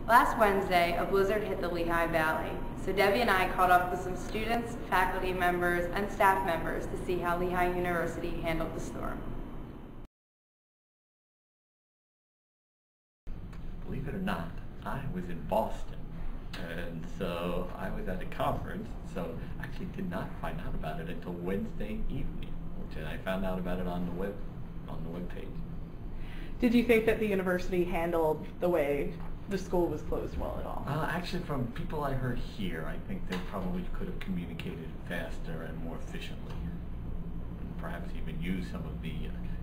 Last Wednesday, a blizzard hit the Lehigh Valley, so Debbie and I caught up with some students, faculty members, and staff members to see how Lehigh University handled the storm. Believe it or not, I was in Boston, and so I was at a conference, so I actually did not find out about it until Wednesday evening, which I found out about it on the web page. Did you think that the university handled the way the school was closed well at all? Actually, from people I heard here, I think they probably could have communicated faster and more efficiently, and perhaps even used some of the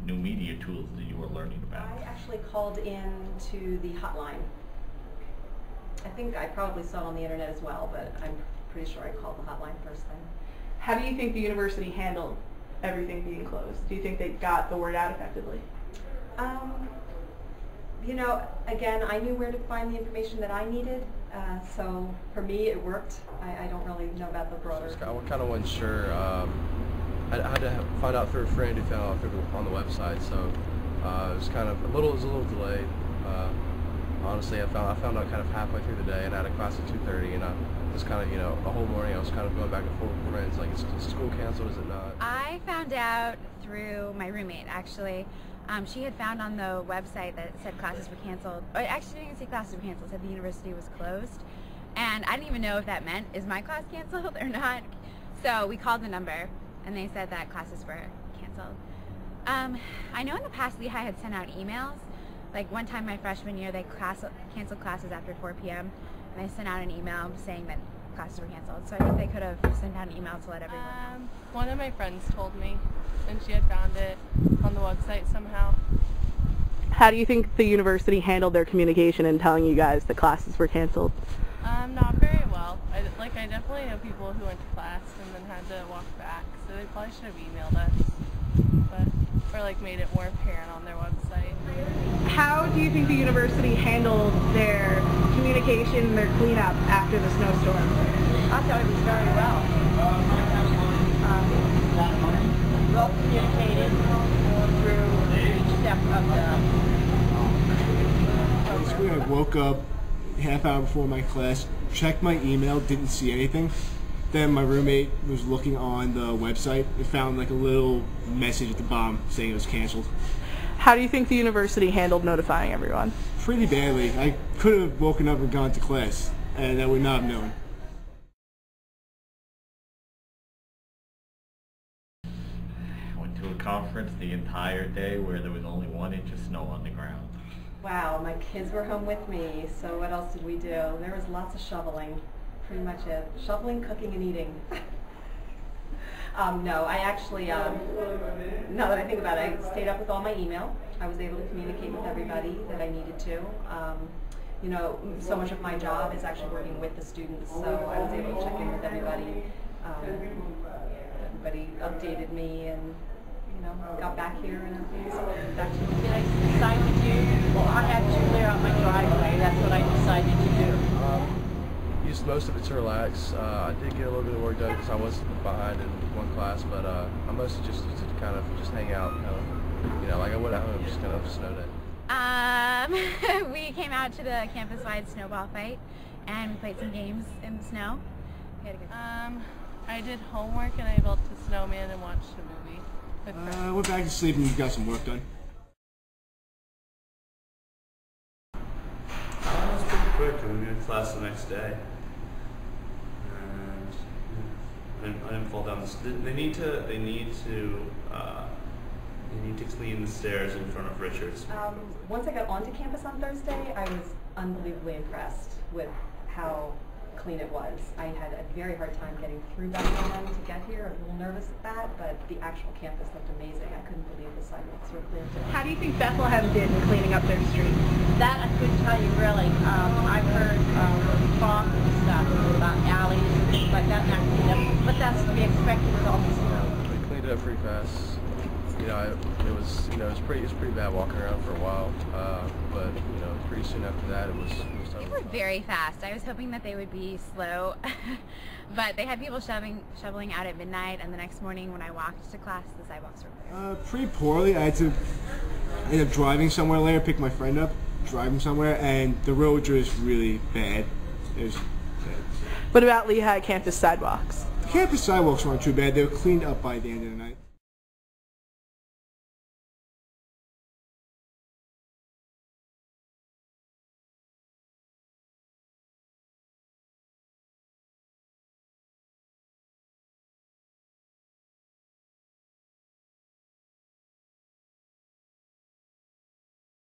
new media tools that you were learning about. I actually called in to the hotline. I think I probably saw it on the internet as well, but I'm pretty sure I called the hotline first thing. How do you think the university handled everything being closed? Do you think they got the word out effectively? You know, again, I knew where to find the information that I needed, so for me it worked. I don't really know about the broader. I kind of wasn't sure. I had to find out through a friend who found out on the website, so it was kind of a little delayed. Honestly, I found out kind of halfway through the day, and I had a class at 2:30, and I was kind of, a whole morning I was kind of going back and forth with friends, like, is school canceled, is it not? I found out through my roommate, actually. She had found on the website that it said classes were canceled. Or actually, didn't say classes were canceled, it said the university was closed. And I didn't even know if that meant, is my class canceled or not? So we called the number, and they said that classes were canceled. I know in the past Lehigh had sent out emails. Like one time my freshman year, they canceled classes after 4 p.m. and they sent out an email saying that classes were canceled. So I think they could have sent out an email to let everyone know. One of my friends told me, and she had found it on the website somehow. How do you think the university handled their communication in telling you guys that classes were canceled? Not very well. I definitely know people who went to class and then had to walk back, so they probably should have emailed us, or like made it more apparent on their website. How do you think the university handled their communication, their cleanup after the snowstorm? I thought it was very well. Well communicated through each step of the... Basically, I woke up half hour before my class, checked my email, didn't see anything. Then my roommate was looking on the website and found like a little message at the bottom saying it was canceled. How do you think the university handled notifying everyone? Pretty badly. I could have woken up and gone to class, and I would not have known. I went to a conference the entire day where there was only 1 inch of snow on the ground. Wow, my kids were home with me, so what else did we do? There was lots of shoveling, pretty much it. Shoveling, cooking, and eating. No, I actually, now that I think about it, I stayed up with all my email. I was able to communicate with everybody that I needed to. So much of my job is actually working with the students, so I was able to check in with everybody. Everybody updated me and, got back here and everything. So back to you. Did I sign with you? Well, I had to clear out my driveway. That's what I decided to do. Used most of it to relax. I did get a little bit of work done because I was behind in one class, but I mostly just used it to kind of just hang out, like I would at home, just kind of snow day. We came out to the campus-wide snowball fight and we played some games in the snow. We had a good time. I did homework and I built a snowman and watched a movie. I went back to sleep and got some work done. It was pretty quick, and we had class the next day. And I didn't fall down. They need to clean the stairs in front of Richards. Once I got onto campus on Thursday, I was unbelievably impressed with how clean it was. I had a very hard time getting through downtown to get here. I was a little nervous at that, but the actual campus looked amazing. I couldn't believe the sidewalks were clear too. How do you think Bethlehem did in cleaning up their streets? That I couldn't tell you really. I've heard talk and stuff about alleys and things like that, but that's to be expected with all the snow. They cleaned it up pretty fast. It was pretty bad walking around for a while, but pretty soon after that it was They were very fast. I was hoping that they would be slow, but they had people shoveling out at midnight, and the next morning when I walked to class, the sidewalks were clear. Pretty poorly. I ended up driving somewhere later, pick my friend up, driving somewhere, and the roads are just really bad. It was bad. What about Lehigh campus sidewalks? The campus sidewalks weren't too bad. They were cleaned up by the end of the night.